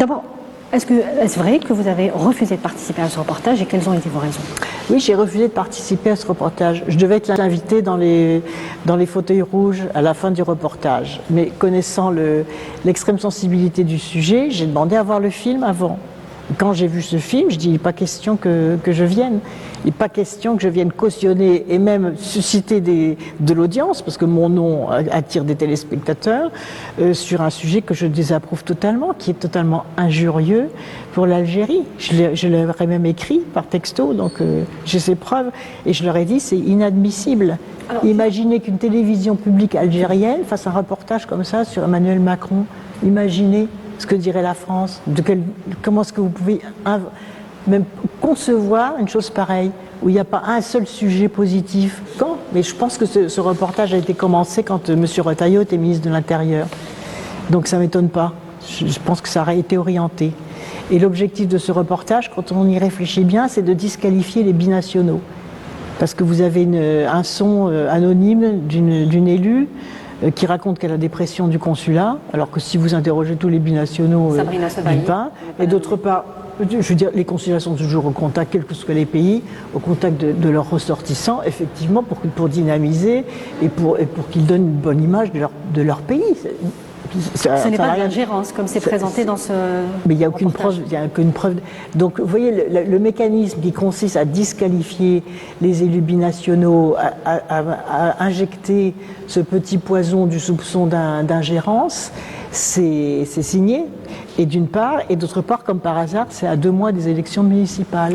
D'abord, est-ce vrai que vous avez refusé de participer à ce reportage et quelles ont été vos raisons? Oui, j'ai refusé de participer à ce reportage. Je devais être invitée dans les fauteuils rouges à la fin du reportage. Mais connaissant l'extrême sensibilité du sujet, j'ai demandé à voir le film avant. Quand j'ai vu ce film, je dis, il n'est pas question que je vienne. Il n'est pas question que je vienne cautionner et même susciter de l'audience, parce que mon nom attire des téléspectateurs, sur un sujet que je désapprouve totalement, qui est totalement injurieux pour l'Algérie. Je leur ai même écrit par texto, donc j'ai ces preuves, et je leur ai dit, c'est inadmissible. Alors, imaginez qu'une télévision publique algérienne fasse un reportage comme ça sur Emmanuel Macron. Imaginez ce que dirait la France. Comment est-ce que vous pouvez même concevoir une chose pareille, où il n'y a pas un seul sujet positif? Quand? Mais je pense que ce reportage a été commencé quand M. Retailleau était ministre de l'Intérieur. Donc ça ne m'étonne pas. Je pense que ça aurait été orienté. Et l'objectif de ce reportage, quand on y réfléchit bien, c'est de disqualifier les binationaux. Parce que vous avez un son anonyme d'une élue qui raconte qu'elle a des pressions du consulat, alors que si vous interrogez tous les binationaux, d'une part, et d'autre part, je veux dire, les consulats sont toujours au contact, quels que soient les pays, au contact de leurs ressortissants, effectivement, pour dynamiser et pour qu'ils donnent une bonne image de leur pays. Ce n'est pas de l'ingérence comme c'est présenté dans ce. Mais il n'y a aucune preuve. Il y a aucune preuve. Donc, vous voyez, le mécanisme qui consiste à disqualifier les élus binationaux, à injecter ce petit poison du soupçon d'ingérence, c'est signé. Et d'une part, et d'autre part, comme par hasard, c'est à 2 mois des élections municipales.